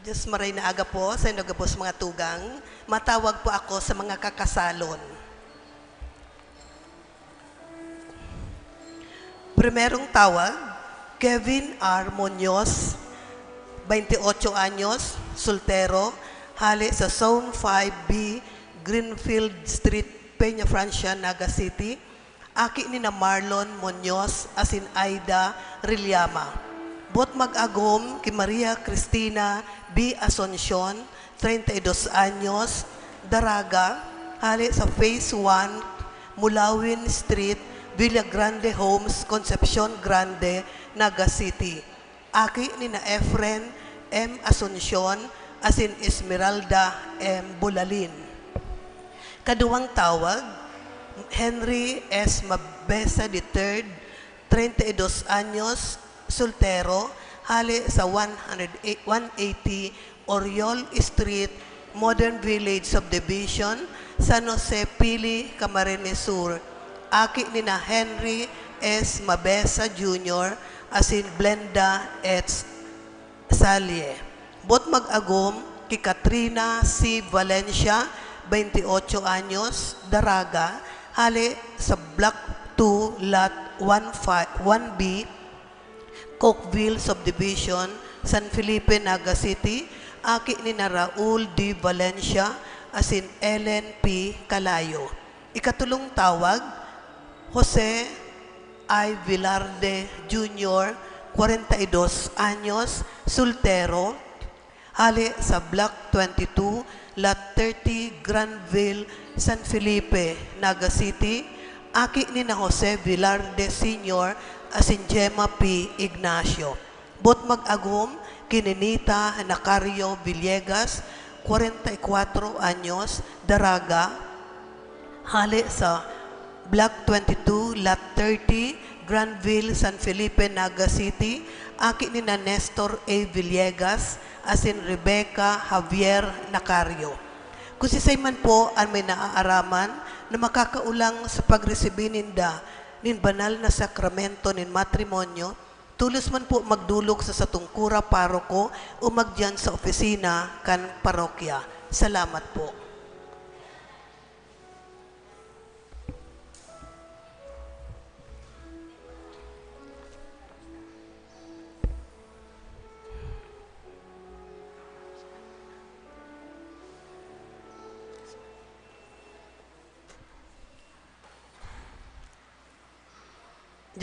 Diyos maray na aga po sa inyong gabos mga tugang. Matawag po ako sa mga kakasalon. Primerong tawag, Kevin R. Munoz, 28 anyos, soltero, hali sa Zone 5B, Greenfield Street, Peña Francia, Naga City. Aki ni na Marlon Munoz, asin Aida Riliama. Bot mag-agom kay Maria Cristina B. Asuncion, 32 anyos, Daraga, hali sa Phase 1, Mulawin Street, Villa Grande Homes, Concepcion Grande, Naga City. Aki ni na Efren M. Asuncion, asin Esmeralda M. Bulalin. Kaduwang tawag, Henry S. Mabesa III, 32 anyos, soltero, hali sa 180 Oriol Street, Modern Village Subdivision, San Jose, Pili, Camarines Sur. Aki ni na Henry S. Mabesa Jr., asin Blenda H. Salye. Bot mag-agom kay Katrina C. Valencia, 28 anyos, Daraga, hali sa Block 2, Lot 1B, Cookville Subdivision, San Felipe, Naga City. Aki ni na Raul D. Valencia, asin Ellen P. Calayo. Ikatulong tawag, Jose I. Villarde Jr., 42 anyos, soltero, hali sa Block 22, Lot 30, Granville, San Felipe, Naga City. Aki ni na Jose Villarde Sr., asin Gemma P. Ignacio. Bot mag-agom, Kininita Nacario Villegas, 44 anyos, Daraga, hali sa Block 22, Lot 30, Granville, San Felipe, Naga City. Aki ni na Nestor A. Villegas, asin Rebecca Javier Nacario. Kung sisay man po ang may naaaraman na makakaulang sa pagresibi ninda nin banal na sakramento nin matrimonyo, tulos man po magdulog sa satungkura paroko o magdiyan sa opisina kan parokya. Salamat po.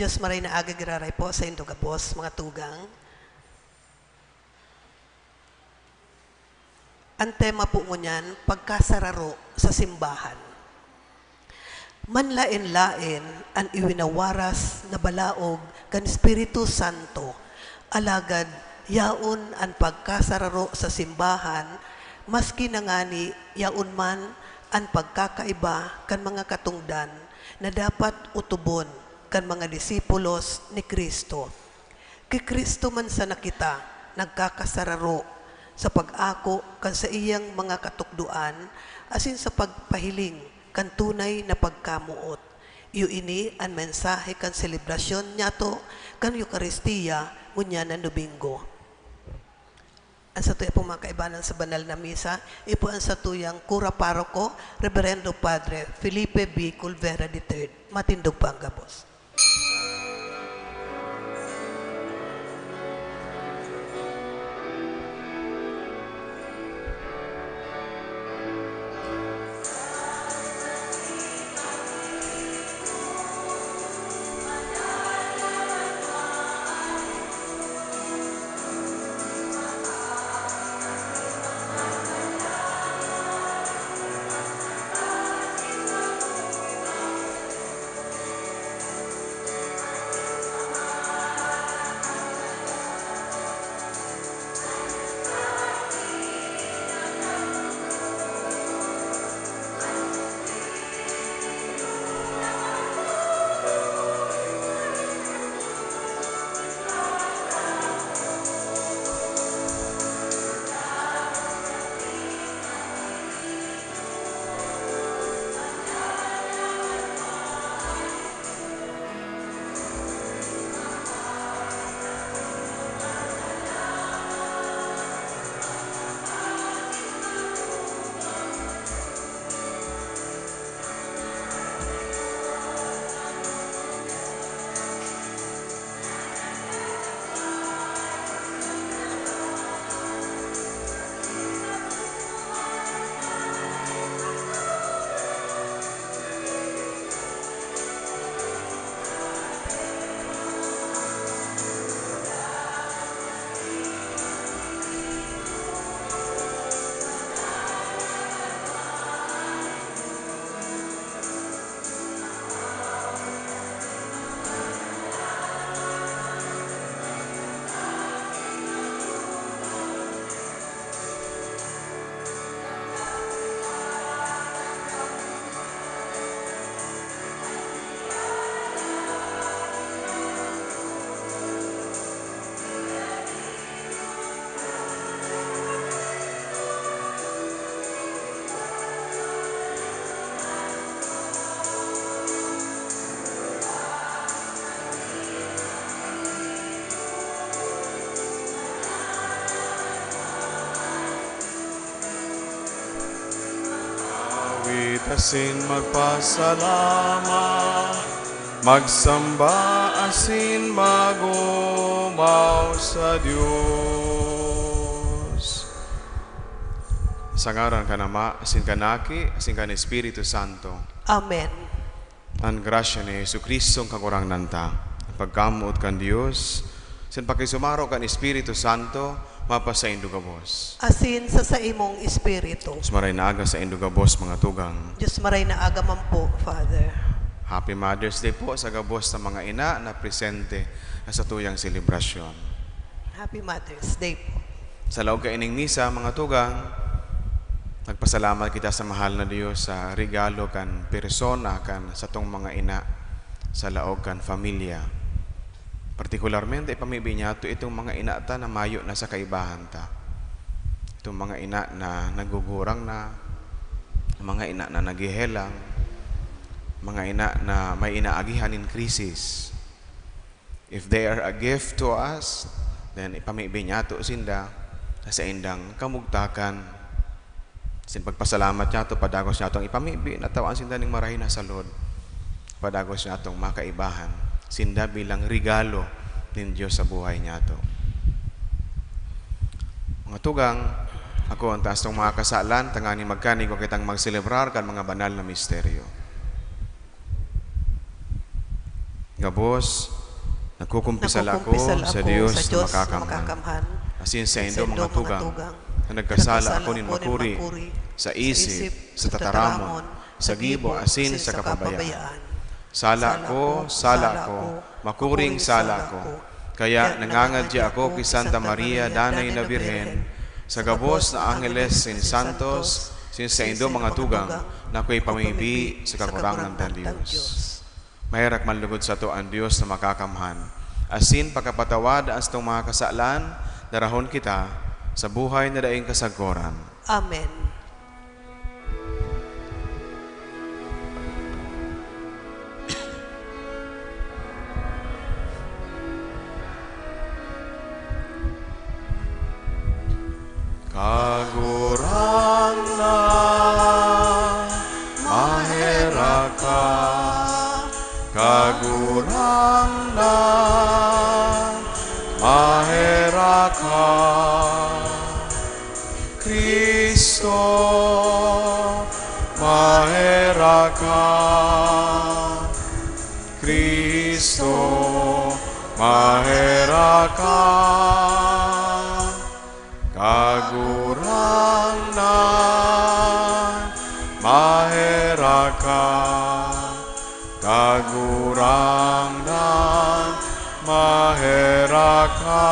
Diyos maray na aga giraray po sa inyong gabos mga tugang. Ang tema po ngunyan, pagkasararo sa simbahan. Manlain-lain ang iwinawaras na balaog kan Espiritu Santo, alagad yaon ang pagkasararo sa simbahan, maski nangani yaon man ang pagkakaiba kan mga katungdan na dapat utubon kan mga disipulos ni Kristo. Kay Kristo man sa nakita, nagkakasararo sa pag-ako kan sa iyang mga katukduan, asin sa pagpahiling kan tunay na pagkamuot. Iyo ini ang mensahe kan selebrasyon niya to kan Eucharistia ngunya na Domingo. Ang satuya po mga kaibanan sa banal na misa, ipo ang satuyang Kura Paroko, Reverendo Padre Felipe B. Culvera III. Matindog pa ang gabos. asin magpasalamat, magsamba asin magumaw sa Dios. Sa ngaran ka nama, asin kanaki, asin kan Espiritu Santo. Amen. Ang grasya ni Jesucristo ang kagurang nanta. Ang pagkamuot kan Dios, sin pakisumaro kan Espiritu Santo, mapasa indugabos. Asin sa imong espiritu. Diyos maray na aga sa indugabos mga tugang. Diyos maray na agaman po, Father. Happy Mother's Day po sa gabos sa mga ina na presente sa tuyang selebrasyon. Happy Mother's Day po. Sa laog ka ining misa mga tugang, nagpasalamat kita sa mahal na Diyos sa regalo kan persona kan sa tong mga ina sa laog kan familia. Partikularmente pamibi niya itong mga ina ta na mayo na sa kaibahan ta. Itong mga ina na nagugurang na, mga ina na nagihelang, mga ina na may inaagihan in krisis. If they are a gift to us, then ipamibi niya to sinda sa indang kamugtakan. Sin pagpasalamat niya to, padagos niya itong ipamibi, natawaan sinda ning marahin na salod. Padagos niya itong makaibahan. Sinda bilang regalo ng Diyos sa buhay niya to. Mga tugang, ako ang taas ng mga kasalan, tangani magkani ko kitang magselebrar kan mga banal na misteryo. Gabos, nagkukumpisal ako sa Diyos na makakamhan. Asin sa indo mga tugang, na nagkasala ako nin makuri sa isip, sa tataramon, sa gibo, asin sa kapabayaan. Sala ko, makuring sala ko. Kaya nangangadya ako kay Santa Maria, Danay na Birhen, sa gabos na Angeles sin Santos, sin sa indo mga tugang, na ako'y pamibi sa kakurangan ng Diyos. Mahirak manlugod sa to ang Diyos na makakamhan. Asin pagkapatawad ang itong mga kasalan, darahon kita sa buhay na daing kasagoran. Amen. Kagurang na mahera ka, kagurang na mahera ka, Kristo mahera ka, Kristo mahera ka. Kagurang na mahera ka, kagurang na mahera ka.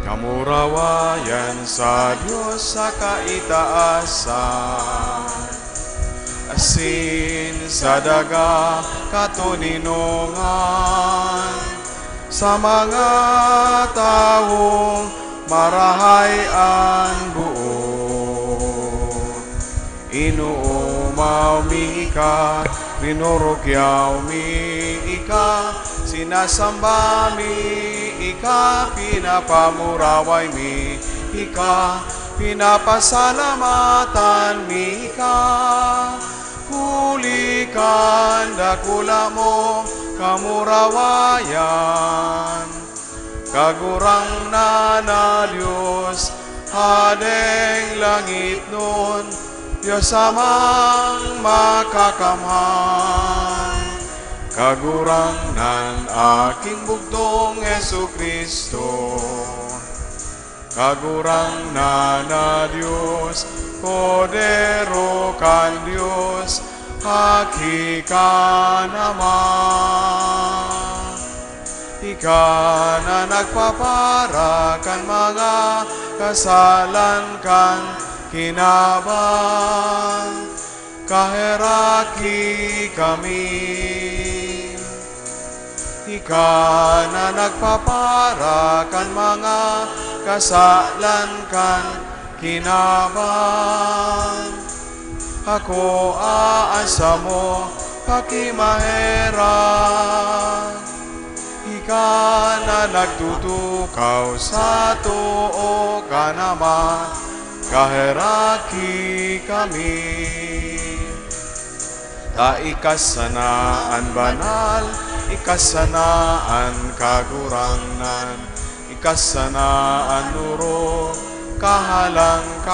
Kamurawayan sa Diyos sa kaitaasan, asin sa daga katuninungan, sa mga taong marahayan buo. Inuumaw mi ika, rinurukyaw mi ika, sinasamba mi ika, pinapamuraway mi ika, pinapasalamatan mi ika. Hulikan dakula mo kamurawayan, kagurang na Diyos, hadeng langit nun, Diyos amang makakamhan. Kagurang nan aking bugtong Jesucristo, kagurang na Diyos, podero kan Diyos, hakika naman. Ika na nagpapara kan mga kasalan kan kinaban, kaheraki kami. Ika na nagpapara kan mga kasalan kan kinaban, ako aasa mo pakimaheran. ka na nagtutukaw sa tuo ka naman, kaheraki kami. Ta ikasanaan banal, ikasanaan kagurangnan, ikasanaan nuro, kahalangkaw.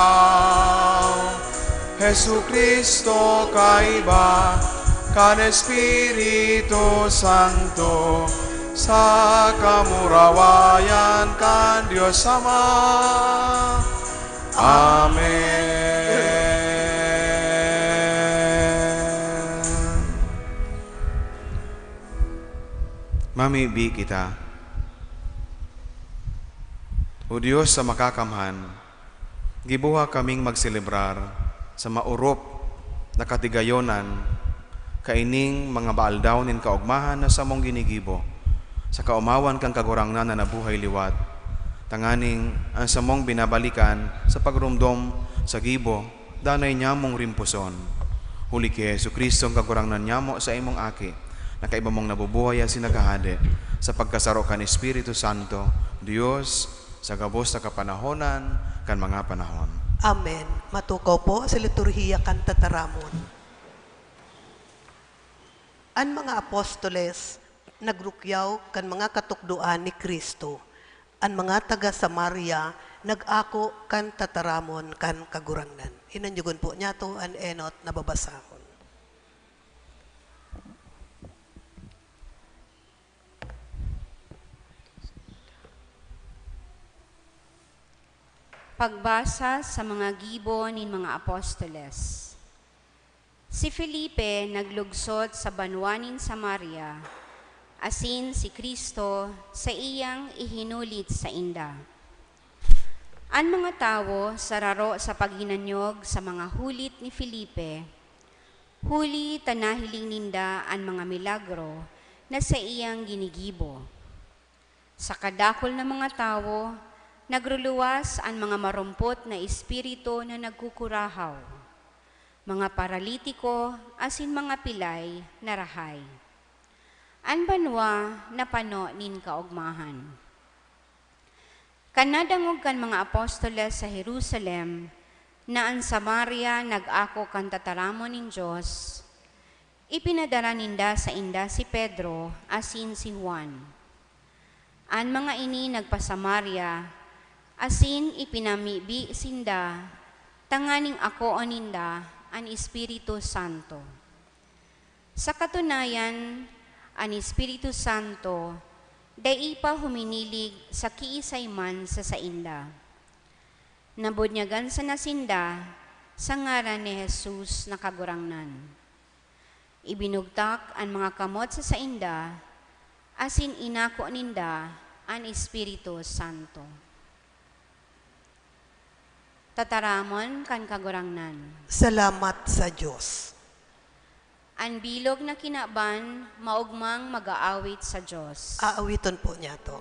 Jesu Kristo kaiba, kan Espiritu Santo, sa kamurawayan kan Diyos Ama. Amen. Mamibi kita. O Diyos sa makakamhan, gibuha kaming magselebrar sa maurop na katigayonan kaining mga baaldaw nin kaugmahan na sa mong ginigibo, sa kaumawan kang kagurangnan na nabuhay liwat, tanganing ang sa mong binabalikan sa pagrumdom sa gibo, danay niya mong rimpuson. Huli kay Jesu Kristo ang kagurangnan niya mo sa imong aki, na kaiba mong nabubuhay ang sinagahade, sa pagkasaro kan Espiritu Santo, Diyos, sa gabos na kapanahonan, kan mga panahon. Amen. Matukaw po sa liturhiya kan tataramon. Ang mga apostoles nagrukyaw kan mga katukduan ni Kristo. Ang mga taga Samaria nag-ako kan tataramon kan kagurangnan. Inanyugon po niya to an enot na babasahon. Pagbasa sa mga gibo nin mga apostoles. Si Felipe naglugsot sa banwanin Samaria, asin si Kristo sa iyang ihinulit sa inda. An mga tawo sararo sa paghinanyog sa mga hulit ni Felipe, huli tanahiling ninda an mga milagro na sa iyang ginigibo. Sa kadakol na mga tawo, nagruluwas ang mga marumpot na espiritu na nagkukurahaw, mga paralitiko asin mga pilay na rahay. An banwa na pano nin kaugmahan. Kanadangog kan mga apostoles sa Jerusalem na ang Samaria nag-ako kan tataramon nin Diyos, ipinadala ninda sa inda si Pedro asin si Juan. An mga ini nagpa-Samaria, asin ipinamibi sinda, tanganing ako aninda ang Espiritu Santo. Sa katunayan, ang Espiritu Santo, dai pa huminilig sa kiisayman sa sainda. Nabunyagan sa nasinda, sa ngaran ni Jesus na kagurangnan. Ibinugtak ang mga kamot sa sainda, asin inako ninda ang Espiritu Santo. Tataramon kan kagurangnan. Salamat sa Diyos. Ang bilog na kinaban, maugmang mag-aawit sa Diyos. Aawiton po niya to.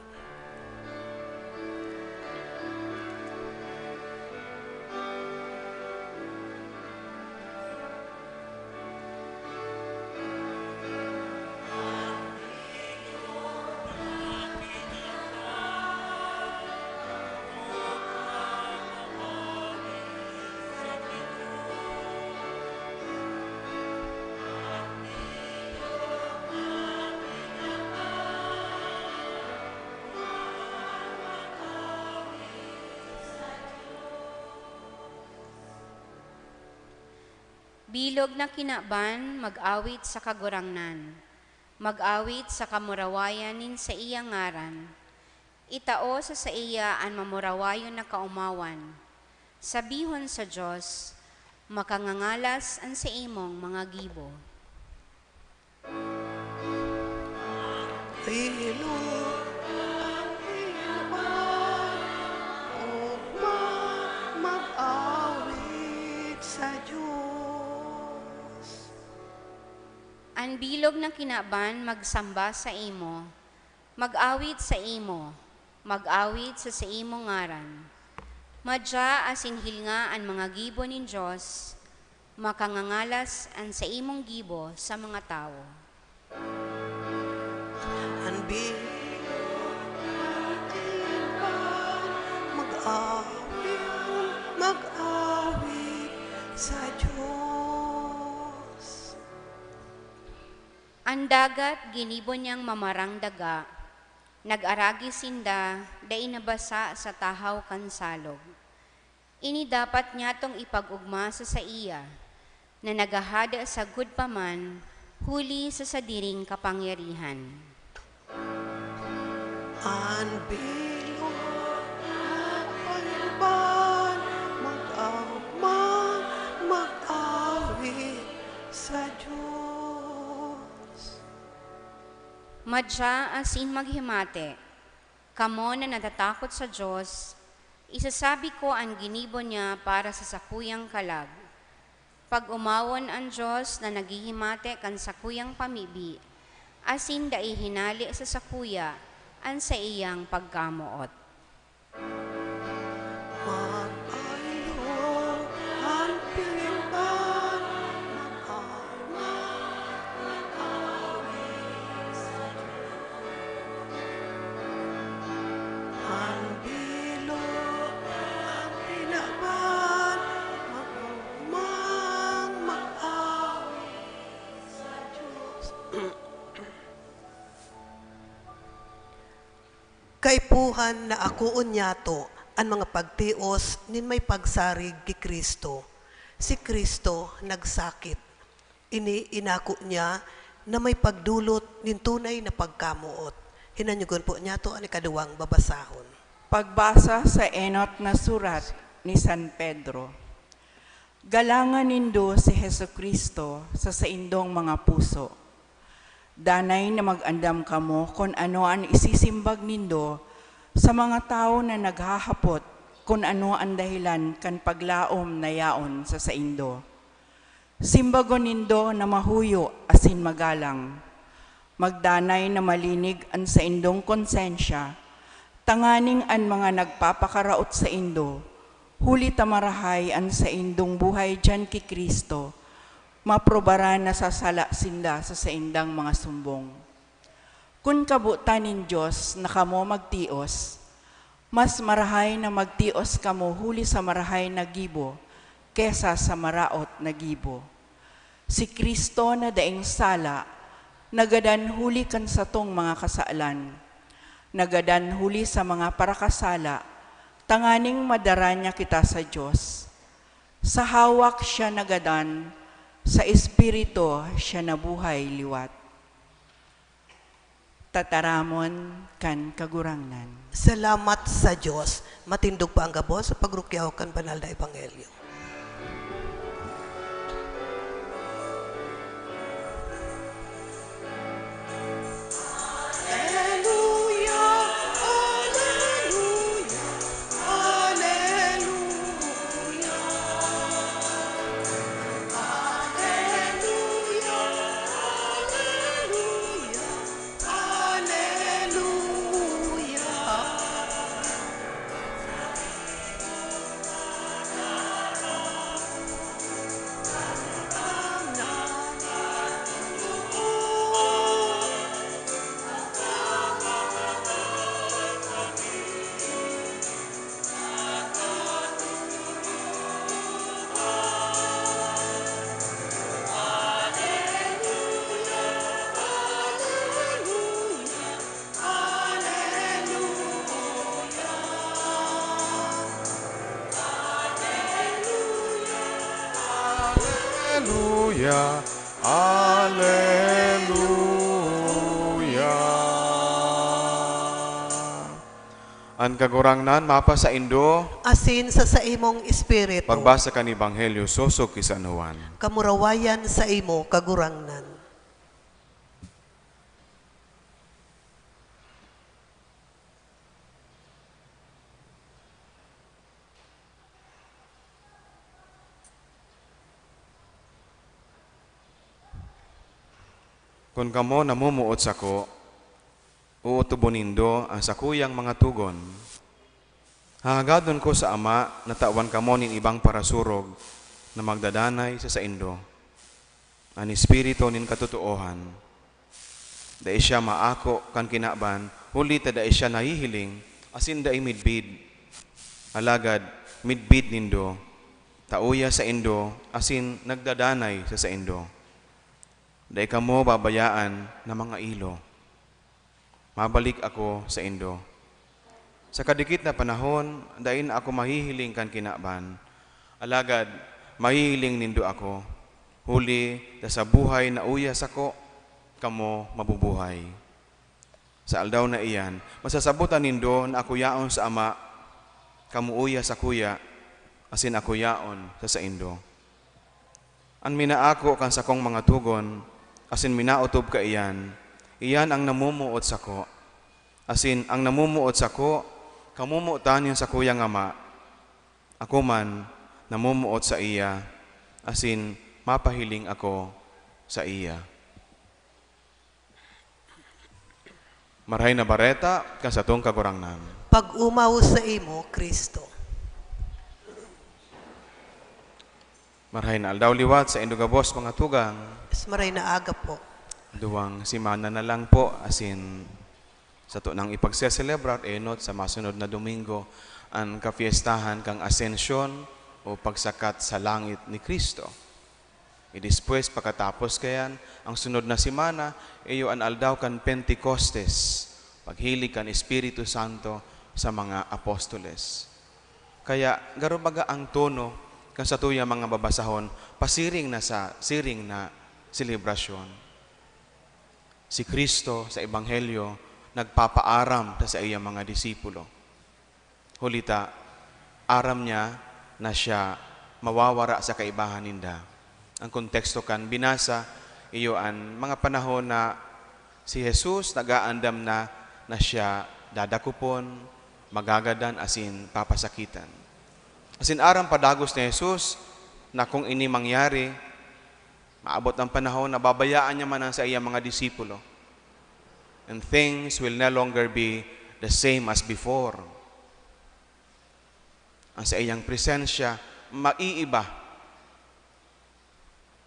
Bilog na kinaban, mag-awit sa kagurangnan, mag-awit sa kamurawayanin sa iya ngaran, itao sa iya ang mamurawayon na kaumawan, sabihon sa Diyos, makangangalas ang sa imong mga gibo. Mag-awit sa Diyos. Ang bilog na kinaban, magsamba sa imo, mag-awit sa imo, mag-awit sa imo ngaran. Madya asin hilnga ang mga gibo nin Diyos, makangangalas ang sa imong gibo sa mga tao. Ang bilog mag-awit sa Diyos. Ang dagat ginibo niyang mamarang daga, nag-aragi sinda, dai nabasa sa tahaw kan salog. Ini dapat niya tong ipag-ugma sa iya, na nagahada sa gudpaman, huli sa sadiring kapangyarihan. An bilog at panimban, mag-awit sa Diyos. Madya asin maghimate, kamo na natatakot sa Diyos, isasabi ko ang ginibo niya para sa sakuyang kalag. Pag umawon ang Diyos na naghihimate kan sakuyang pamibi, asin dai hinali sa sakuya, an sa iyang pagkamuot. Mag-alog ang pinimban, mag-awit sa Diyos. Ang bilog ang pinaban, mag-awit sa Diyos. Kaipuhan na ako unyato ang mga pagtios ni may pagsarig ki Kristo. Si Kristo nagsakit. Inako niya na may pagdulot nin tunay na pagkamuot. Hinanyugon po niya to ang ikaduwang babasahon. Pagbasa sa enot na surat ni San Pedro. Galangan nindo si Jesucristo sa saindong mga puso. Danay na mag-andam kamo kung ano ang isisimbag nindo sa mga tao na naghahapot kung ano ang dahilan kan paglaom na yaon sa saindo. Simbagon nindo na mahuyo asin magalang. Magdanay na malinig ang saindong konsensya, tanganing ang mga nagpapakaraot sa indo, huli tamarahay ang saindong buhay dyan ki Kristo, maprobara na sasala sinda sa saindang mga sumbong. Kung kabutan nin Diyos na kamo magtios, mas marahay na magtios kamo huli sa marahay na gibo, kesa sa maraot na gibo. Si Kristo na daing sala, nagadan huli kan sa tong mga kasaalan, nagadan huli sa mga parakasala, tanganing madara niya kita sa Diyos. Sa hawak siya nagadan, sa Espiritu siya nabuhay liwat. Tataramon kan kagurangnan. Salamat sa Diyos. Matindog pa ang gabos sa pagrukyaw kan banal na ebanghelyo. Alleluia. Ang kagurangnan mapa sa Indo, Asin sa imong espiritu, pagbasa kan Ebanghelyo sosok kay San Juan. kamurawayan sa imo kagurangnan. Kung kamo namumuot sako, uutubonindo ang sakuyang mga tugon. Hahagadon ko sa Ama na tawan kamo nin ibang parasurog na magdadanay sa saindo. Ang Espiritu nin katutuohan. Dai siya maako kan kinaban, huli ta dai siya nahihiling, asin dai midbid. Alagad, midbid nindo, tauya sa indo, asin nagdadanay sa indo. Dahil kamo babayaan na mga ilo. Mabalik ako sa indo. Sa kadikit na panahon, dahil na ako mahihiling kan kinaban. Alagad, mahihiling nindo ako. Huli, da sa buhay na uyas ako, kamo mabubuhay. Sa aldaw na iyan, masasabutan nindo na ako yaon sa ama, kamuuya sa kuya, asin ako yaon sa indo. An minaako kan sakong mga tugon, asin minautob ka iyan ang namumuot sako. Asin ang namumuot sako, kamumuotan yun sa kuyang ama. Ako man, namumuot sa iya, asin mapahiling ako sa iya. Maray na bareta, kasatong kagurangnan. Pag-umaw sa imo, Kristo. Maray na aldaw liwat sa indugabos mga tugang. Maray na aga po. Duwang simana na lang po, asin sa to nang ipagseselebrar enot sa masunod na Domingo ang kafiestahan kang Asensyon o pagsakat sa langit ni Kristo. Idispues pagkatapos kayan ang sunod na simana iyo an aldaw kan Pentecostes, paghilig kan Espiritu Santo sa mga apostoles. Kaya garubaga ang tono kan sa tuya mga babasahon pasiring na sa siring na selebrasyon. Si Kristo sa Ebanghelyo nagpapaaram sa iyang mga disipulo. Hulita, aram niya na siya mawawara sa kaibahan ninda. Ang konteksto kan binasa, iyo an mga panahon na si Jesus nagaandam na siya dadakupon, magagadan, asin papasakitan. Asin aram padagos ni Jesus na kung ini mangyari, maabot ang panahon na babayaan niya man sa iyang mga disipulo. And things will no longer be the same as before. Ang sa iyang presensya, maiiba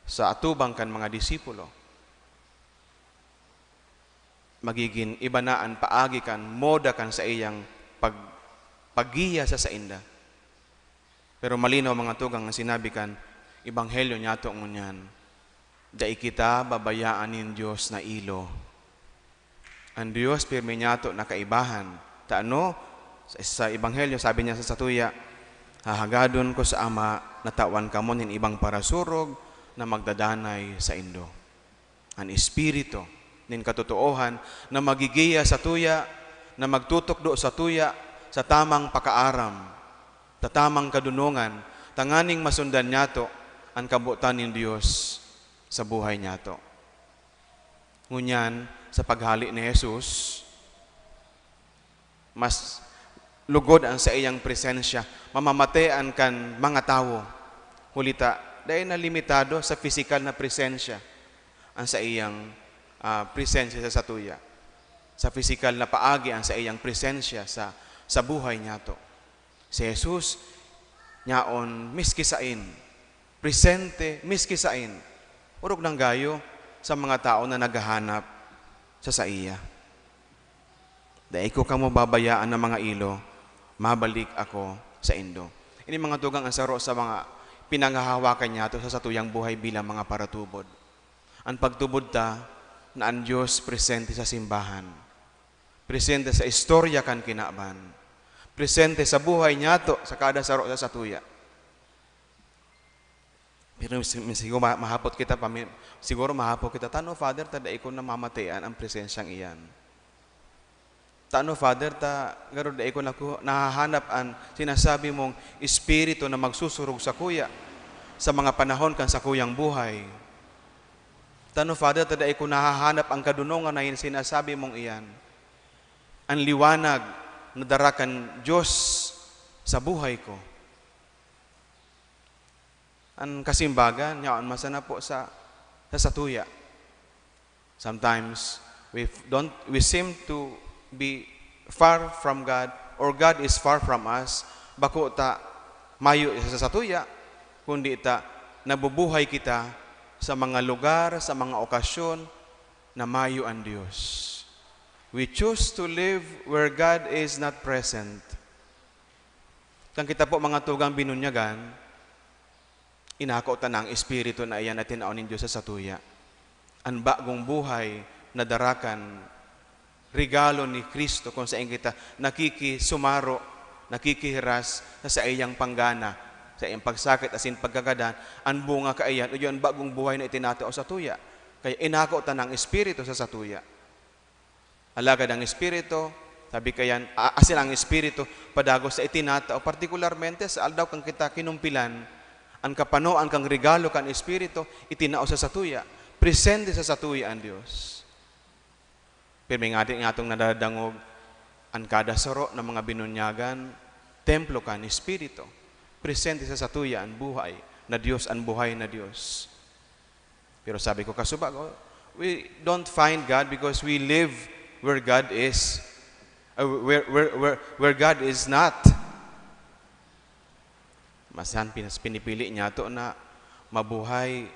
sa atubang kan mga disipulo. Magiging ibanaan paagi kan, moda kan sa iyang paggiya sa inda. Pero malinaw mga tugang nga sinabi kan, Ebanghelyo niya to ngunyan, dai kita babayaan nin Diyos na ilo. Ang Diyos pirmi niya to na kaibahan. Taano, sa Ebanghelyo sabi niya sa satuya, hahagadon ko sa ama, natawan ka mo nin ibang parasurog, na magdadanay sa indo. Ang Espiritu, nin katotoohan, na magigiya sa tuya, na magtutukdo sa tuya, sa tamang pakaaram, sa tamang kadunungan, tanganing masundan niya to, ang kabutan ng Diyos sa buhay niya to. Ngunyan, sa paghali ni Jesus, mas lugod ang sa iyang presensya, mamamatean kan mga tao. Hulita, dahil na limitado sa physical na presensya ang sa iyang presensya sa satuya. Sa physical na paagi ang sa iyang presensya sa buhay niya to. Si Jesus, niyaon miskisain, presente miskisain, urog ng gayo sa mga tao na naghahanap sa iya. Dahil ko kamo babayaan ng mga ilo, mabalik ako sa indo. Ini mga tugang ang saro sa mga pinanghahawakan niya to sa satuyang buhay bilang mga paratubod. Ang pagtubod ta na ang Diyos presente sa simbahan, presente sa istorya kan kinaban, presente sa buhay niya to sa kada saro sa satuya. Pero siguro mahapot kita, tano Father, tadai ko na mamatayan ang presensyang iyan. Tano Father, garo dai ko nahahanap ang sinasabi mong Espiritu na magsusurog sa kuya sa mga panahon kan sa kuyang buhay. Tano Father, tadai ko nahahanap ang kadunungan na yung sinasabi mong iyan. Ang liwanag na darakan Diyos sa buhay ko. Ang kasimbagan, yaon masana po sa satuya. Sometimes we seem to be far from God or God is far from us. Bako ta mayo sa satuya, kundi ta nabubuhay kita sa mga lugar, sa mga okasyon na mayo ang Diyos. We choose to live where God is not present. Kang kita po mga tugang binunyagan, inako ta ng Espiritu na iyan natin aonin Diyos sa satuya. Ang bagong buhay na darakan, regalo ni Kristo kung saan kita nakikisumaro, nakikihiras sa iyang panggana, sa iyang pagsakit asin pagkagadan, ang bunga kaiyan, o yun bagong buhay na itinatao sa tuya. Kaya inako ta ng Espiritu sa satuya. Alagad ang Espiritu, sabi kayan, asin ang Espiritu, padagos sa itinatao, partikularmente sa aldaw kang kita kinumpilan, ang kapanoan kang regalo kan Espiritu, itinao sa satuya. Presente sa satuya ang Diyos. Pero may nga itong nadadangog, ang kada saro ng mga binunyagan, templo kan Espiritu. Presente sa satuya ang buhay na Diyos, ang buhay na Diyos. Pero sabi ko, kasubag, we don't find God because we live where God is. Where God is not. Masan pinipili niya ito na mabuhay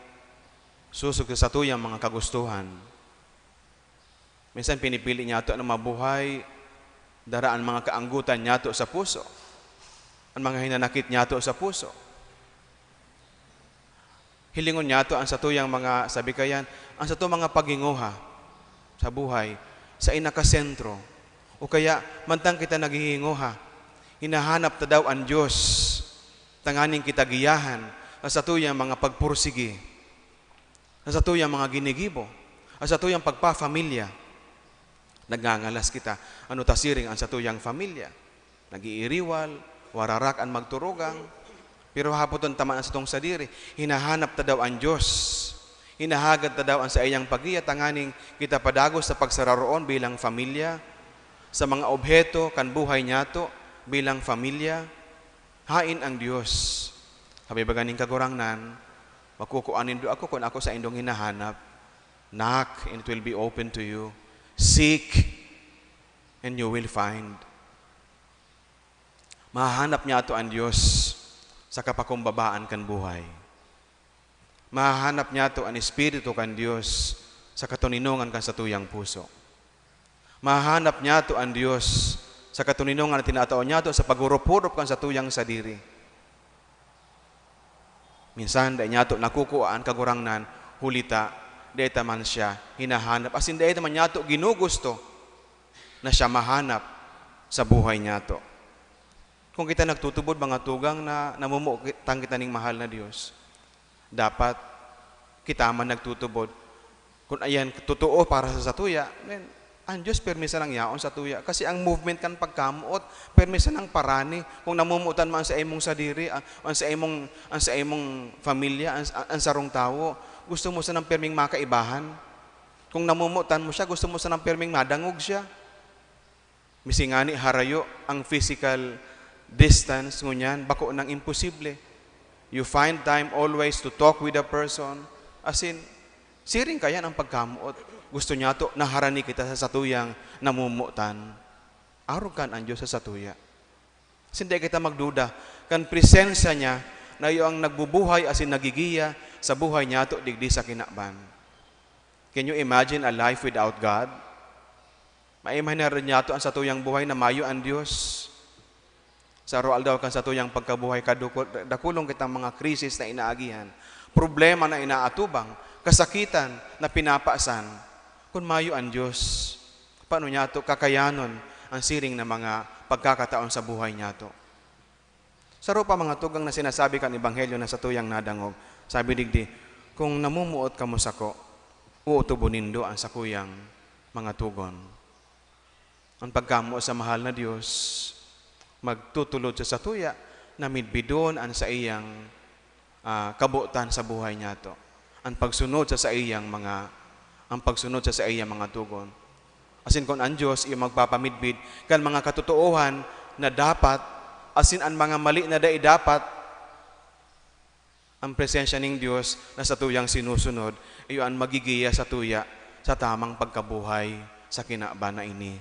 susog sa tuyang mga kagustuhan. Minsan pinipili niya ito na mabuhay daraan mga kaanggutan niya ito sa puso. Ang mga hinanakit niya ito sa puso. Hilingon niya ito ang satuyang mga, sabi kayan, ang satuyang mga paginguha sa buhay, sa inakasentro. O kaya, mantang kita naghihinguha, hinahanap ta daw ang Diyos, tanganing kita giyahan, sa tuyang mga pagpursigi, sa tuyang mga ginigibo, sa tuyang pagpafamilya. Nagngangalas kita, ano tasiring ang sa tuyang familya. Nagiiriwal, wararak ang magturugang, pero hapoton tamaan sa itong sadiri, hinahanap ta daw ang Diyos, hinahagad ta daw ang sa iyang pagiya, tanganing kita padagos sa pagsararoon bilang familya, sa mga obheto kan buhay niya to bilang familya, hain ang Diyos. Sabi ba ganing kagurangnan, makukuanin do ako kung ako sa indong hinahanap. Knock, and it will be open to you. Seek, and you will find. Mahanap niya to ang Diyos sa kapakumbabaan kan buhay. Mahanap niya to ang Espiritu kan Diyos sa katuninungan kan sa tuyang puso. Mahanap niya to ang Diyos sa katuninungan na tinatao niya to sa pagurupurop kan sa tuyang sadiri. Minsan, dahil niya to nakukuhaan, kagurangnan, hulita, dahil man siya hinahanap. As in, dahil man niya to ginugusto na siya mahanap sa buhay niya to. Kung kita nagtutubod, mga tugang na namumuktang kita ning mahal na Diyos, dapat kita man nagtutubod. Kung ayan, totoo para sa satuya, ang Diyos permisa ng yaon sa tuya. Kasi ang movement kan pagkamuot, permisa ng parani. Kung namumutan man sa imong sadiri, ang sa imong familia, ang sarong tao, gusto mo sa ng perming makaibahan. Kung namumutan mo siya, gusto mo sa ng perming madangog siya. Misingani harayo ang physical distance ngunyan, bako ng imposible. You find time always to talk with a person. As in, siring kaya ang pagkamuot. Gusto niya to, naharani kita sa satuyang namumutan. Arugan ang Diyos sa satuya. Hindi kita magduda. Kan presensya niya, na iyo ang nagbubuhay asin nagigiya sa buhay niya to, digdi sa kinakban. Can you imagine a life without God? Maimahin niya to ang satuyang buhay na mayo ang Diyos. Sa roal daw kan satuyang pagkabuhay, dakulong kitang mga krisis na inaagihan, problema na inaatubang, kasakitan na pinapaasan. Kung mayo ang Diyos, paano niya to kakayanon ang siring na mga pagkakataon sa buhay niya to? Sa pa mga tugang na sinasabi kan Ebanghelyo na sa tuyang nadangog, sabi digdi, kung namumuot ka mo sako, uutubunindo ang sakuyang mga tugon. Ang pagkamo sa mahal na Diyos, magtutulod sa satuya, na midbidon ang sa iyang kabutan sa buhay niya to. Ang pagsunod sa iyang mga tugon. Asin kung ang Diyos yung magpapamidbid kan mga katotohan na dapat, asin ang mga mali na dapat, ang presensya ng Diyos na sa tuyang sinusunod, iyo ang magigiya sa tuya sa tamang pagkabuhay sa kinaba na ini.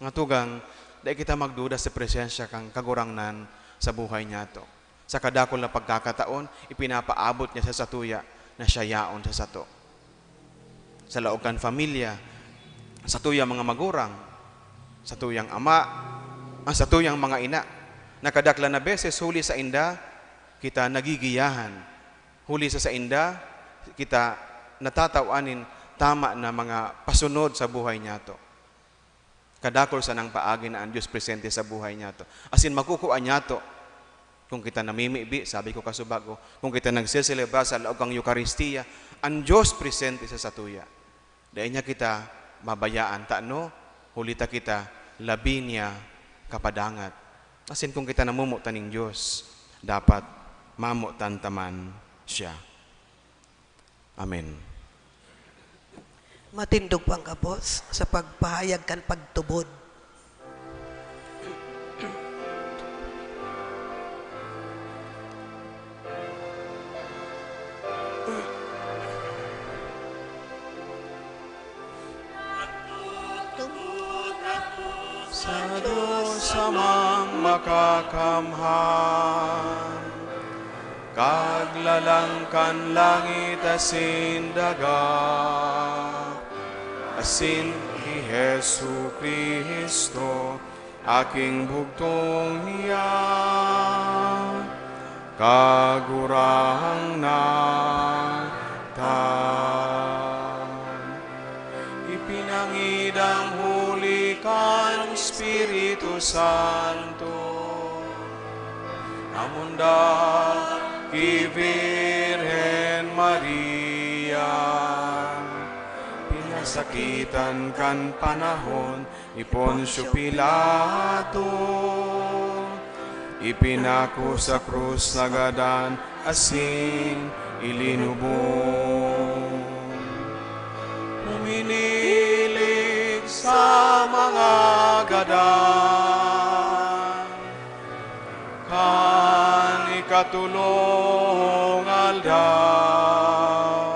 Mga tugang, dahil kita magduda sa presensya kang kagurangnan sa buhay niya to. Sa kadakol na pagkakataon, ipinapaabot niya sa satuya na siya yaon sa sato. Sa laog kan familia, sa tuyang mga magurang, sa tuyang ama, sa tuyang mga ina, Nakadakla na beses, huli sa inda, kita nagigiyahan. Huli sa inda, kita natatawanin tama na mga pasunod sa buhay niya to. Kadakol sa nang paagi na ang Diyos presente sa buhay niya to. Asin makukuha niya to. Kung kita namimibi, sabi ko kasubago, kung kita nagsiselebra sa laog ang Eucharistia, ang Diyos presente sa satuya. Dahil niya kita mabayaan, taano, hulita kita, labi niya kapadangat. Asin kung kita namumutan ng Diyos, dapat mamutan taman siya. Amen. Matindog pang kapos sa pagpahayag kan pagtubod. Sa Diyos amang makakamhan, kaglalangkan langit asin daga, asin ni Jesu Kristo, aking bugtong niya, kagurang na ipinangidang huli kan Espiritu Santo, amunda ki Virgen Maria, pinasakitan kan panahon ni Poncio Pilato, ipinako sa krus nagadan asin ilinubong. Huminilig sa mga gadan, kan ikatulong aldaw,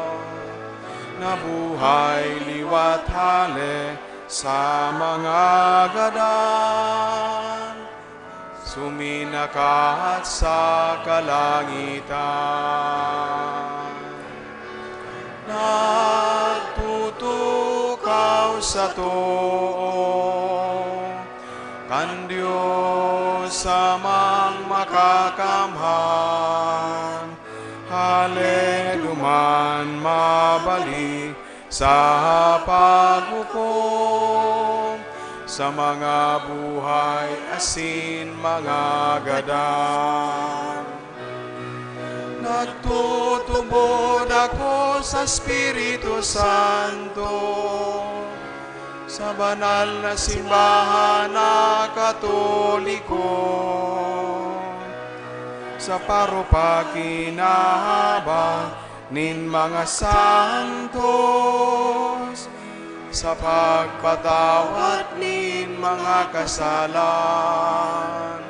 nabuhay liwat hale sa mga gadan, suminakat sa kalangitan. Nagtutukaw sa tuo, kan Diyos amang makakamhan, haleluman mabalik sa paghukom, sa mga buhay asin mga gadan. Nagtutubod ako sa Espiritu Santo, sa banal na simbahan na Katoliko, sa parupakinahaba nin mga santos, sa pagpatawad nin mga kasalan,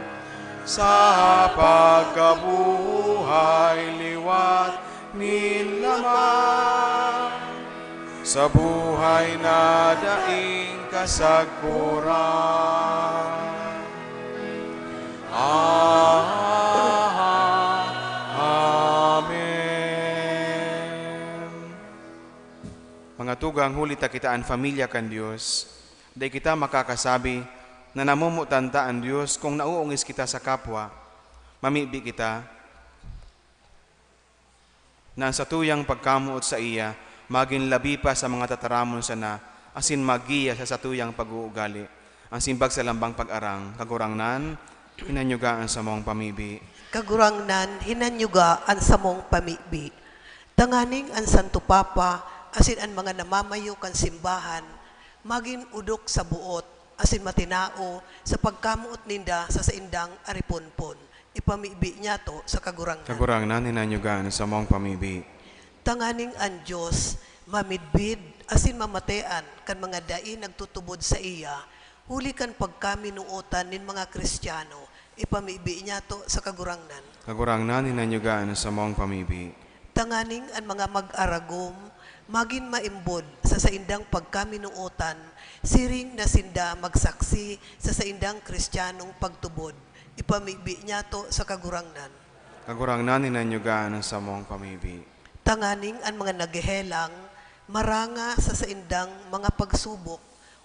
sa pagkabuhay liwat nin lamang, sa buhay na daing kasagkuran. Amen. Mga tugang, hulita kita ang pamilya kan Diyos, dahil kita makakasabi na namumutanta ang Diyos kung nauungis kita sa kapwa, mamibi kita, na sa tuyang pagkamuot sa iya, maging labi pa sa mga tataramon sa na, asin magiya sa satuyang pag-uugali, ang simbag sa lambang pag-arang, kagurangnan, hinanyugaan sa mong pamibi. Kagurangnan, hinanyugaan sa mong pamibi. Tanganing ang Santo Papa, asin ang mga namamayo kan simbahan, maging udok sa buot, asin matinao sa pagkamuot ninda sa saindang ariponpon. Ipamibi niya to sa kagurangnan. Kagurangnan, hinanyugaan sa mong pamibi. Tanganing ang Diyos, mamidbid, asin mamatean, kan mga dai nagtutubod sa iya, huli kan pagkaminuotan nin mga Kristiyano, ipamibi niya to sa kagurangnan. Kagurangnan, hinanyugaan sa mong pamibi. Tanganing ang mga mag-aragom, maging maimbod sa saindang pagkaminuotan, siring na sinda magsaksi sa saindang Kristiyanong pagtubod. Ipamibi niya to sa kagurangnan. Kagurangnan, hinanyugaan sa mong pamibi. Tanganing ang mga naghehelang, maranga sa saindang mga pagsubok,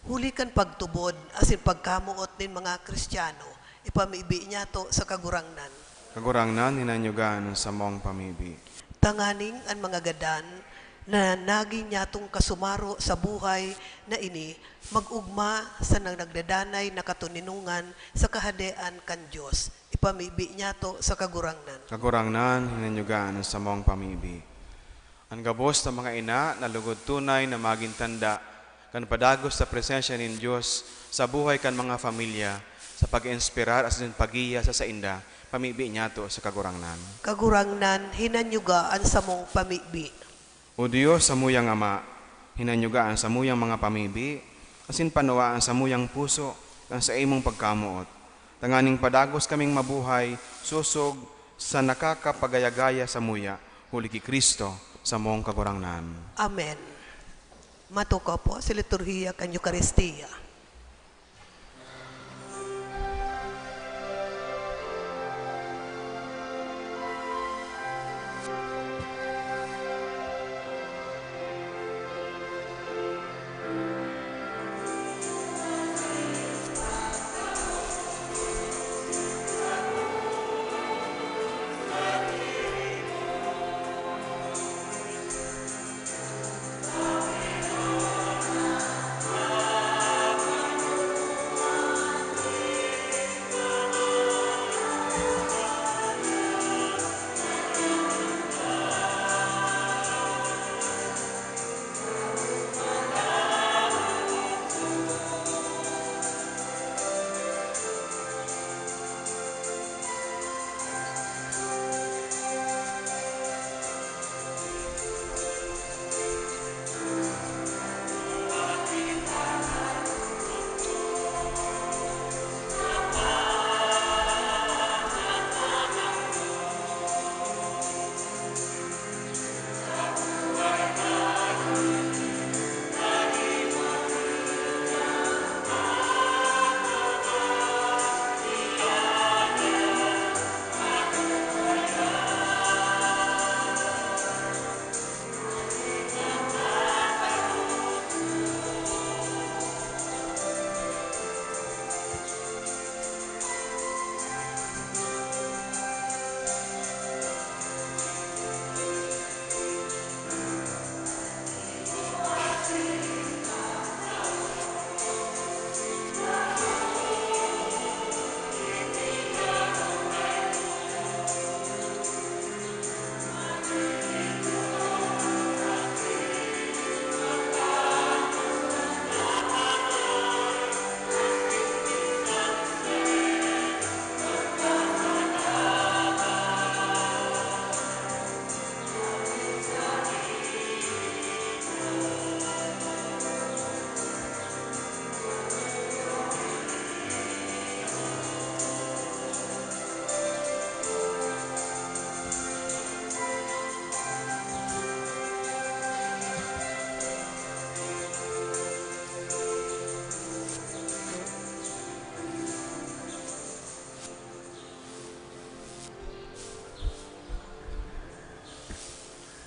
huli kan pagtubod asin pagkamuot nin mga Kristiyano, ipamibi niya to sa kagurangnan. Kagurangnan, hinanyugan sa mong pamibi. Tanganing ang mga gadan na naging nyatong kasumaro sa buhay na ini, mag-ugma sa nagdadanay na katuninungan sa kahadean kan Diyos. Ipamibi niya to sa kagurangnan. Kagurangnan, hinanyugan sa mong pamibi. Ang gabos ng mga ina na lugod tunay na maging tanda kan padagos sa presensya ng Diyos sa buhay kan mga familia sa pag-inspirar as din pagiya sa sainda, pamibi niya to sa kagurangnan. Kagurangnan, hinanyugaan sa mong pamibi. O Diyos, sa muyang Ama, hinanyugaan sa muyang mga pamibi, asin panuwaan sa muyang puso, kan sa imong pagkamuot. Tanganing padagos kaming mabuhay, susog sa nakakapagayagaya sa muya, huli ki Kristo, sa mong kagurangnan. Amen. Matuko po sa liturhiya kan Eucharistia.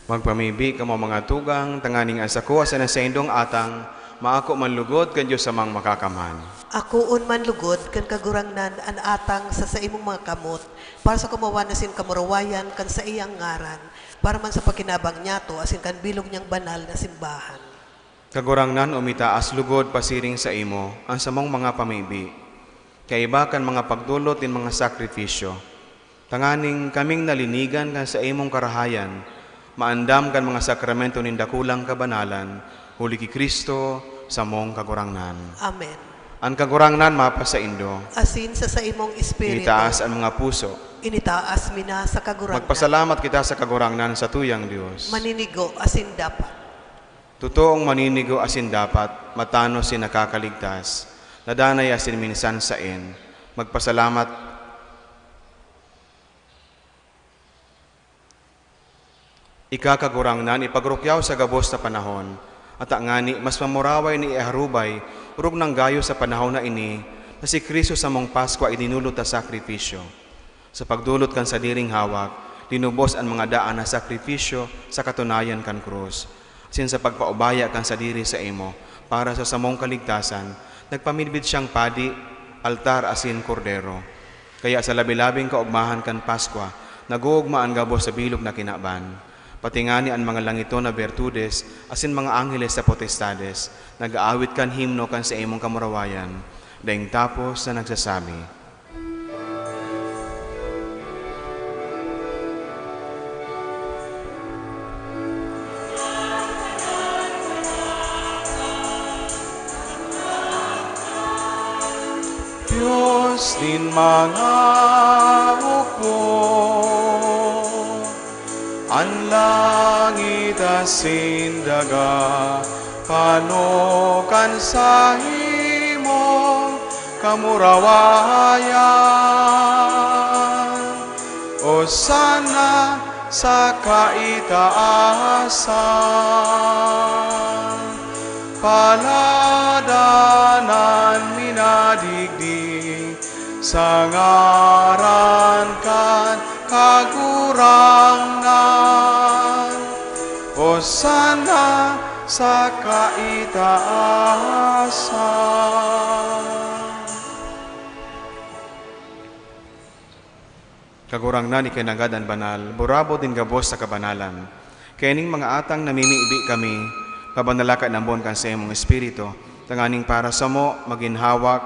Magpamibi ka mo mga tugang, tanganing asako sa nasaindong atang, maako manlugod kan Diyos samang makakaman. Akuon man lugod kan kagurangnan an atang sa imong mga kamot, para sa kumawanasin kamurawayan kan sa iyang ngaran, para man sa pakinabang niyato asin kan bilog niyang banal na simbahan. Kagurangnan umitaas lugod pasiring sa imo, ang samong mga pamibi. Kaiba kan mga pagdulot din mga sakripisyo. Tanganing kaming nalinigan kan sa imong karahayan, maandam kan mga sakramento nin dakulang kabanalan, huli ki Kristo sa mong kagurangnan. Amen. Ang kagurangnan mapa sa indo, Asin sa imong espiritu, initaas ang mga puso. initaas mina sa kagurangnan. Magpasalamat kita sa kagurangnan sa tuyang Diyos. Maninigo asin dapat. Totoong maninigo asin dapat, matano si nakakaligtas, nadanay asin minsan sain. Magpasalamat ikakagurangnan ipagrukyaw sa gabos na panahon, at ngani mas mamuraway ni iharubay, urog ng gayo sa panahon na ini, na si Kristo sa mong Pasko ay dinulot na sakripisyo. Sa pagdulot kan sa diring hawak, linubos ang mga daan na sakripisyo sa katunayan kan krus. Sin sa pagpaubaya kan sa diri sa imo, para sa samong kaligtasan, nagpamilbid siyang padi, altar asin kordero. Kaya sa labi-labing kaugmahan kan Paskwa, naguugmaan gabos sa bilog na kinaban. Pati nga ni ang mga langito na bertudes, asin mga angheles sa potestades, nag-aawit kan himno kan sa imong kamurawayan, daing tapos na nagsasabi, Diyos din mga upo, ang langit asin daga, panukan sa imong kamurawayan. O sana sa kaitaasan, paladanan minadigdig, sa ngaran kan kagurangan. O sana sa kaitaasan. Kagurang na ni kinagadan banal, burabo din gabos sa kabanalan. Kayaning mga atang namimiibi kami, kabanalaka nambon kan sa imong espiritu, tanganing para sa mo maginhawak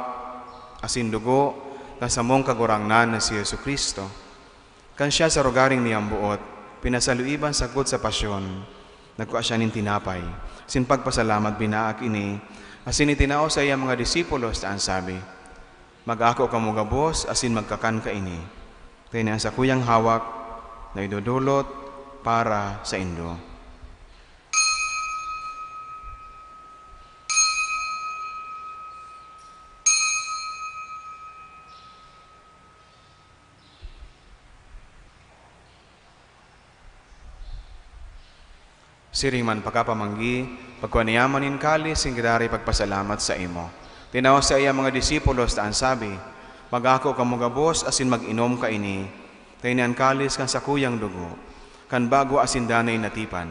asin dugo kan sa mong kagurangnan na si Yesu Kristo. Kan siya sa rogaring niyang buot, pinasaluiban sagod sa pasyon, nagkuha siya nin tinapay, sin pagpasalamat binaak ini, asin itinao sa iyang mga disipulos taan sabi, mag-ako ka mo gabos asin magkakan ka ini. Kaya niya sa kuyang hawak na idudulot para sa indo. Siring man pagkapamanggi, pagkuaniyaman in kalis, singidari pagpasalamat sa imo. Tinaw sa iya mga disipulos taan sabi, mag-ako ka mo gabos asin mag-inom ka ini, tayo niyan kalis kan sa kuyang dugo, kan bago asin danay natipan,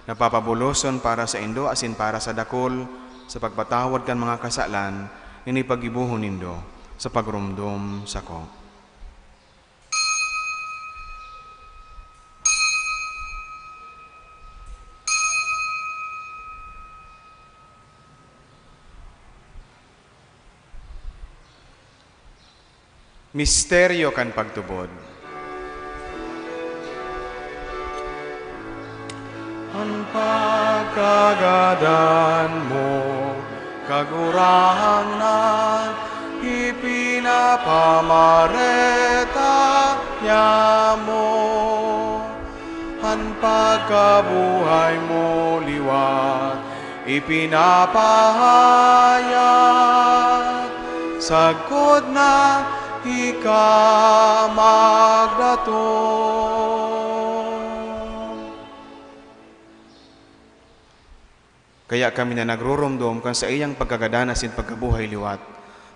napapabuloson para sa indo asin para sa dakol, sa pagpatawad kan mga kasalan, ini pagibuhon nindo, sa pagrumdum sa ko. Misteryo kan pagtubod. Ang pagkagadan mo, kagurangan, ipinapamareta niya mo. Ang pagkabuhay mo liwat, ipinapahayag, sagod na ika magdato. Kaya kami na nagrurumdom kan sa iyang pagkagadan asin pagkabuhay liwat,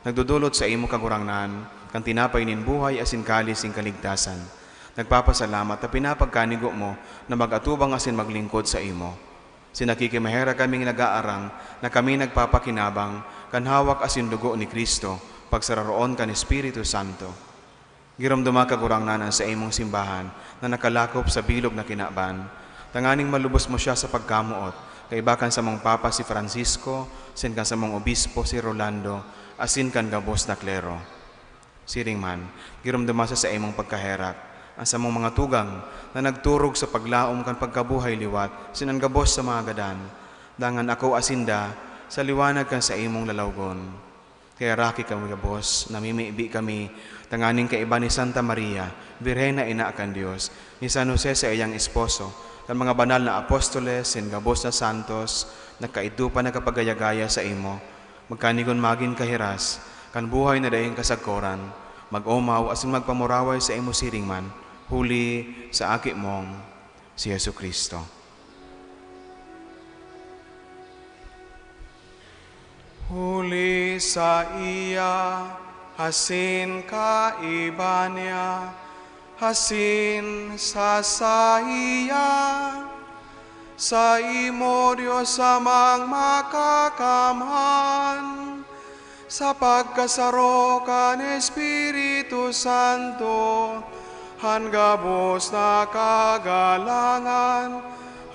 nagdudulot sa imo kagurangnan, kan tinapay nin buhay asin kalis ing kaligtasan. Nagpapasalamat na pinapagkanigo mo na mag-atubang asin maglingkod sa imo. Sinakikimahera kaming nag-aarang na kami nagpapakinabang kan hawak asin dugo ni Kristo, pagsararoon kan Espiritu Santo. Giramduma kagurangnanan sa imong simbahan na nakalakop sa bilog na kinaban. Tanganing malubos mo siya sa pagkamuot, kaibakan sa mong Papa si Francisco, sin kan sa mong Obispo si Rolando, asin kan gabos na klero. Siring man, giramduma sa imong pagkaherak, ang sa mong mga tugang na nagturog sa paglaom kan pagkabuhay liwat, sin ang gabos sa mga gadan, dangan ako asinda sa liwanag kan sa imong lalawgon. Kaya raki kami gabos, namimiibi kami, tanganing kaiba ni Santa Maria, Birhena ina kan Diyos, ni San Jose sa iyang esposo, kan mga banal na apostoles, sin gabos na santos, nagkaidupa na kapagayagaya sa imo, magkanigon magin kahiras, kan buhay na daing kasagkoran, mag-omaw asin magpamuraway sa imo siringman, huli sa aki mong si Yesu Kristo. Huli sa iya, hasin kaiba niya, hasin sa iya, sa imo Diyos amang makakamhan, sa pagkasaro kan Espiritu Santo, hangabos na kagalangan,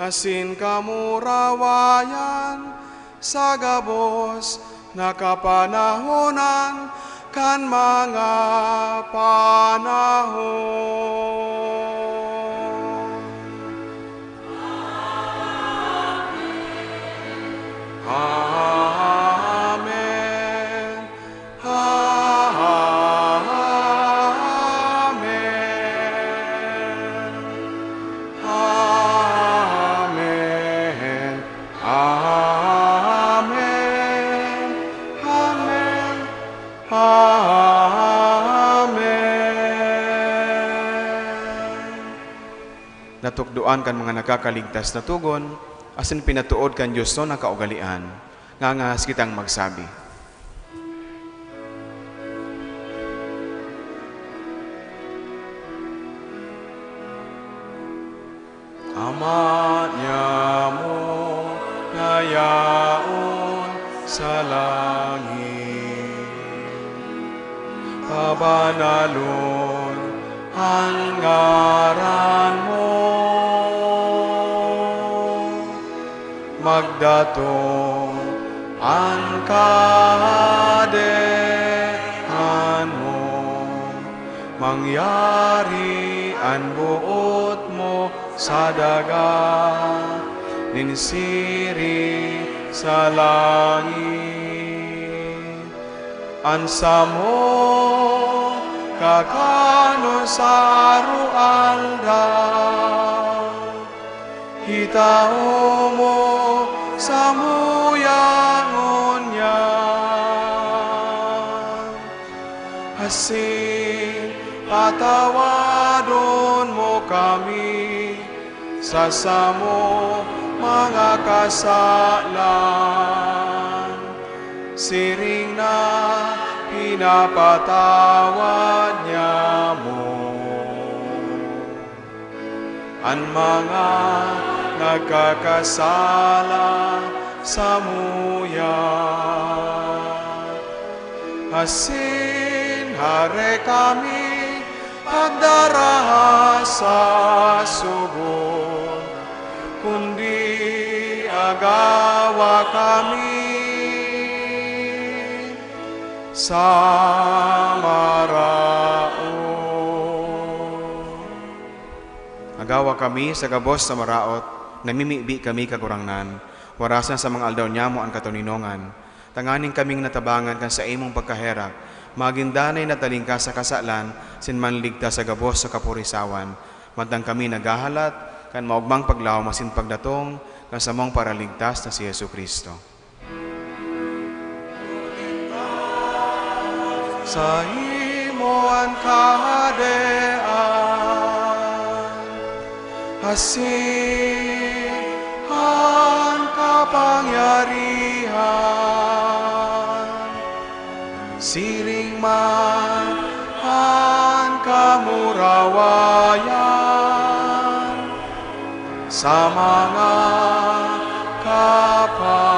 asin kamurawayan, sa gabos na kapanahonan, kan mga panahon. Amen. Amen. Amen. Amen. Amen. Amen. Natukduan kan mga nakakaligtas na tugon, asin pinatuod kan Diyos no na kaugalian, ngangas kitang magsabi. Ama niya mo nayaon sa langit, pabanalon ang ngaran mo, magdatong ang kahadean mo, mangyari ang buot mo sa daga, ninsiri sa langit. Ansa mo kakano sa arualdaw, hitao mo sa muyangon niya, asin patawadon mo kami sa samo mga kasalan, siring na pinapatawad niya mo ang mga nagkakasala sa muya. Asin hare kami pagdaraha sa sugo, kundi agawa kami sa maraot. Agawa kami sa gabos sa maraot, namimibi kami kagurangnan, warasan sa mga aldaw niya mo ang katuninongan, tanganing kaming natabangan kan sa imong pagkaherap, magindanay na talingka sa kasalan, sinmanligta sa gabos sa kapurisawan, matang kami nagahalat, kan maugmang paglaw masin pagdatong, kan sa mong paraligtas na si Yesu Kristo. Sa imo ang kahadean, asin ang kapangyarihan, siring man ang kamurawayan, sa mga kapanahunan.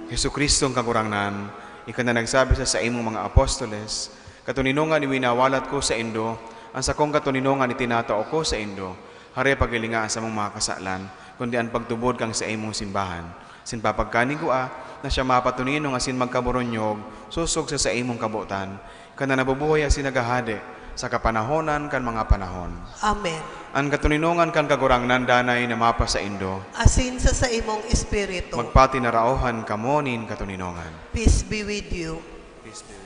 Yesu Kristo ang kagurangnan, ika na nagsabi sa imong mga apostoles, katuninongan iwinawalat ko sa indo, ang sakong katuninongan itinatao ko sa indo, hare pagilingaan sa mong mga kasalan, kundi ang pagtubod kang sa imong simbahan. Sin papagkanig ko na siya mapatuninong asin magkaburonyog, susog sa imong kabutan, kana nabubuhay asin nagahade, sa kapanahonan kan mga panahon. Amen. Ang katuninongan kan kagurangnan danay na mapa sa indo, Asin sa imong espiritu. magpati na raohan kamo nin katuninongan. Peace be with you. Peace be with you.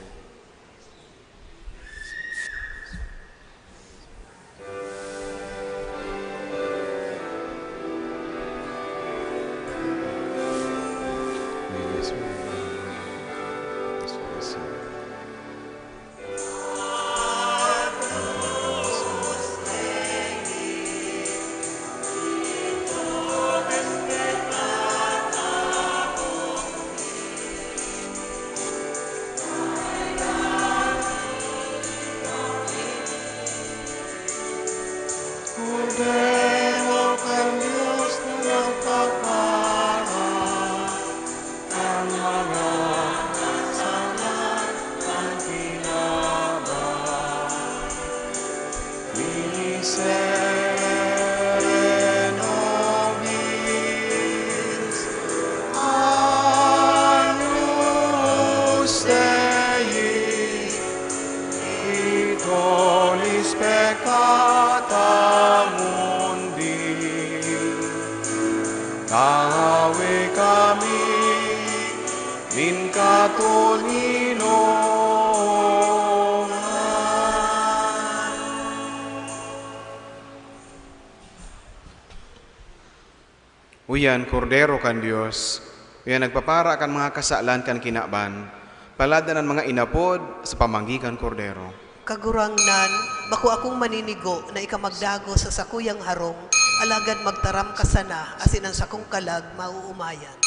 tollis peccata mundi, tawe kami min katulinon. Uyan, kordero kan Dios, uyan nagpapara kan mga kasalan kan kinaban, paladan ang mga inapod sa pamanggikan kordero. Kagurangnan, bako akong maninigo na ikamagdago sa sakuyang harong, alagad magtaram ka sana, asin ang sakong kalag mauumayan.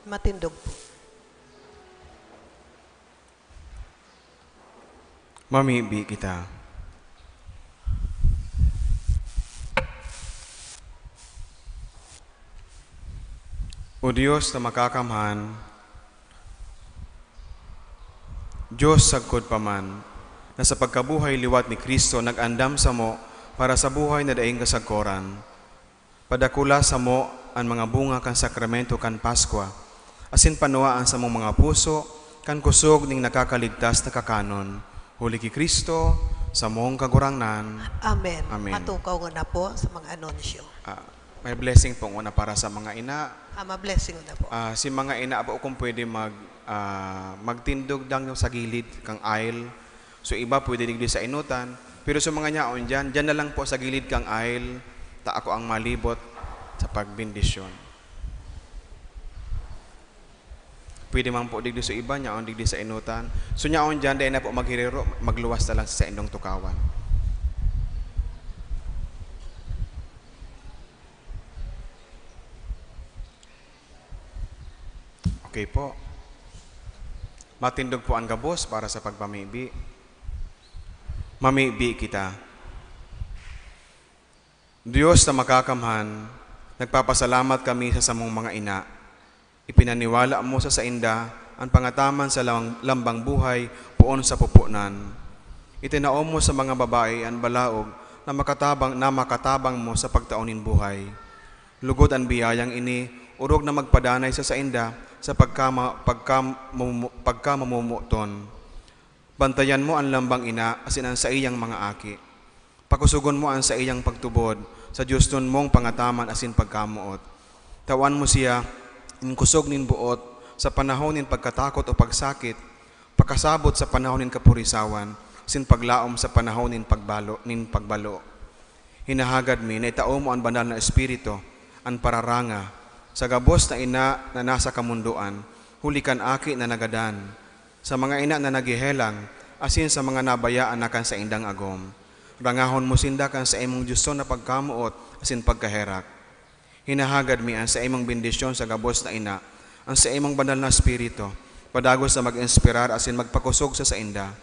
Matindog po. Mamibi kita. O Diyos na makakamhan, Diyos sagkod paman, na sa pagkabuhay liwat ni Kristo nag-andam sa mo para sa buhay na daing kasagkoran. Padakula sa mo ang mga bunga kan sakramento kan Paskwa, asin panuaan sa mong mga puso, kan kusog ning nakakaligtas na kakanon. Huli ki Kristo, sa mong kagurangnan. Amen. Amen. Matukaw nga na po sa mga anunsyo. May blessing po una para sa mga ina. Ma-blessing na po. Si mga ina po kung pwede magtindog dang sa gilid kang aisle. So iba pwede digdi sa inutan. Pero sa mga nyaon dyan na lang po sa gilid kang aisle, ta ako ang malibot sa pagbindisyon. Pwede man po digdi sa iba, nyaon digdi sa inutan. So nyaon dyan, dahil na po maghiriro, magluwas na lang sa indong tukawan. Okay po. Matindog po ang gabos para sa pagpamibi. Mamibi kita. Diyos na makakamhan, nagpapasalamat kami sa samong mga ina. Ipinaniwala mo sa sainda ang pangataman sa lambang buhay puon sa pupunan. Itinaom mo sa mga babae ang balaog na makatabang mo sa pagtaonin buhay. Lugod ang biyayang ini, urog na magpadanay sa sainda sa pagkamamumuton. Bantayan mo ang lambang ina asin ang sa iyang mga aki. Pakusugon mo ang sa iyang pagtubod sa Diyos nun mong pangataman asin pagkamuot. Tawan mo siya in kusog nin buot sa panahon nin pagkatakot o pagsakit, pakasabot sa panahon nin kapurisawan, sin paglaom sa panahon nin pagbalo. Hinahagad mi na itao mo ang banal na espiritu, ang pararanga, sa gabos na ina na nasa kamunduan, hulikan aki na nagadan, sa mga ina na nagihelang, asin sa mga nabayaan na kan sa indang agom. Rangahon mo sinda kan sa imong Diyoso na pagkamuot, asin pagkaherak. Hinahagad mi ang sa imong bendisyon sa gabos na ina, ang sa imong banal na espiritu, padagos na mag-inspirar asin magpakusog sa sainda.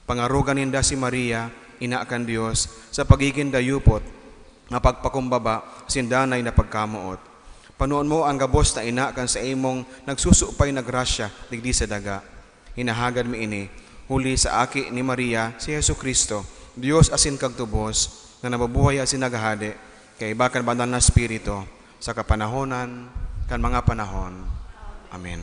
Pangarugan ninda si Maria, ina kan Dios, sa pagiging dayupot, na pagpakumbaba, sindanay na pagkamuot. Panuon mo ang gabos na ina kan sa imong nagsusupay na grasya, digdi sa daga. Hinahagad mi ini, huli sa aki ni Maria, si Yesu Kristo, Dios asin kagtubos, na nababuhay asin nagahade, kay bakan banal na espiritu, sa kapanahonan, kan mga panahon. Amen.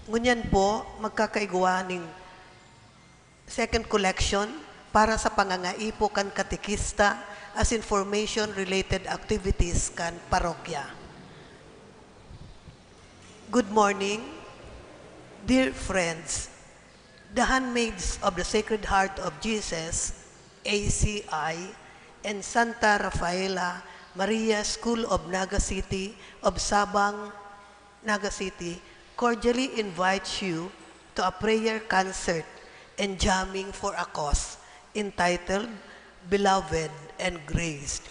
Ngunyan po, magkakaigwa ning second collection para sa pangangaipo kan katikista as information-related activities kan parokya. Good morning, dear friends. The Handmaids of the Sacred Heart of Jesus, ACI, and Santa Rafaela Maria School of Naga City of Sabang, Naga City, cordially invites you to a prayer concert and jamming for a cause entitled Beloved and Graced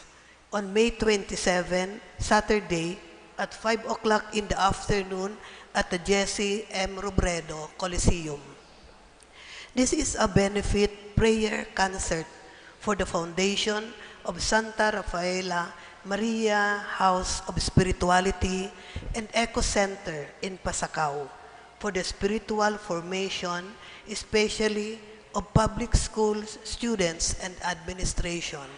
on May 27, Saturday at 5 o'clock in the afternoon at the Jesse M. Robredo Coliseum. This is a benefit prayer concert for the foundation of Santa Rafaela Maria House of Spirituality and Eco Center in Pasacao for the spiritual formation, especially of public schools, students, and administration.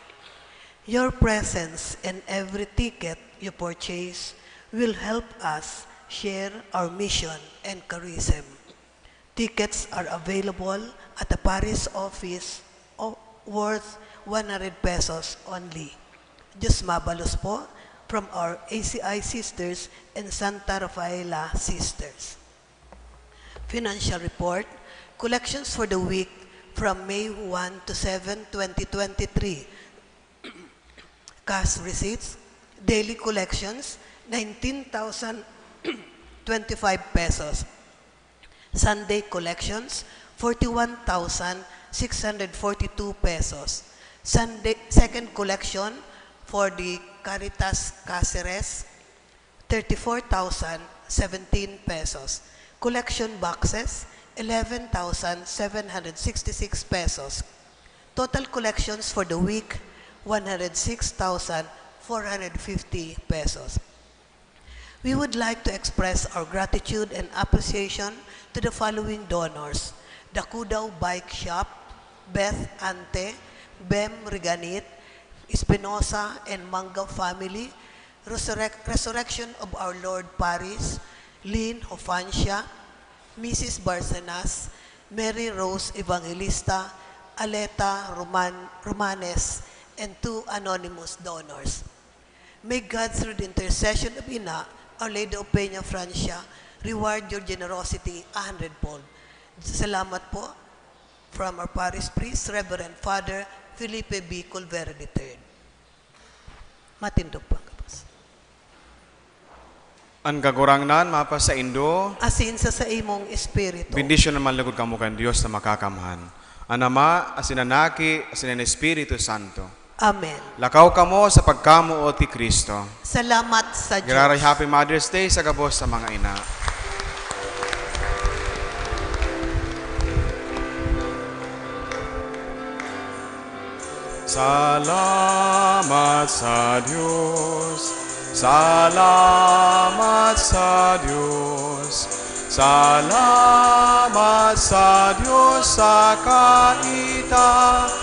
Your presence and every ticket you purchase will help us share our mission and charism. Tickets are available at the parish office worth 100 pesos only. Diyos mabalos po from our ACI sisters and Santa Rafaela sisters. Financial report, collections for the week from May 1 to 7, 2023. Cash receipts, daily collections, 19,025 pesos. Sunday collections, 41,642 pesos. Sunday second collection for the Caritas Cáceres, 34,017 pesos. Collection boxes, 11,766 pesos. Total collections for the week, 106,450 pesos. We would like to express our gratitude and appreciation to the following donors: the Cudao Bike Shop, Beth Ante, Bem Riganit, Espinosa and Manga family, Resurrection of Our Lord Paris, Lynn Hofancia, Mrs. Barcenas, Mary Rose Evangelista, Aleta Romanes, and 2 anonymous donors. May God, through the intercession of Ina, Our Lady of Peña Francia, reward your generosity 100-fold. Salamat po from our parish priest, Reverend Father Felipe B. Colvera III. Matindog po ang kapos. Ang kagurangnan, mapa sa Indo, Asin sa imong espiritu. bendisyon naman lagod kamo kan Dios na makakamahan. Anama, asinanaki, asinan Espiritu Santo. Amen. Lakaw kamo sa pagkamo o ti Kristo. Salamat sa Diyos. Giraray Happy Mother's Day sa gabos sa mga ina. Salamat sa Diyos, salamat sa Diyos, salamat sa Diyos sa kaitaasan.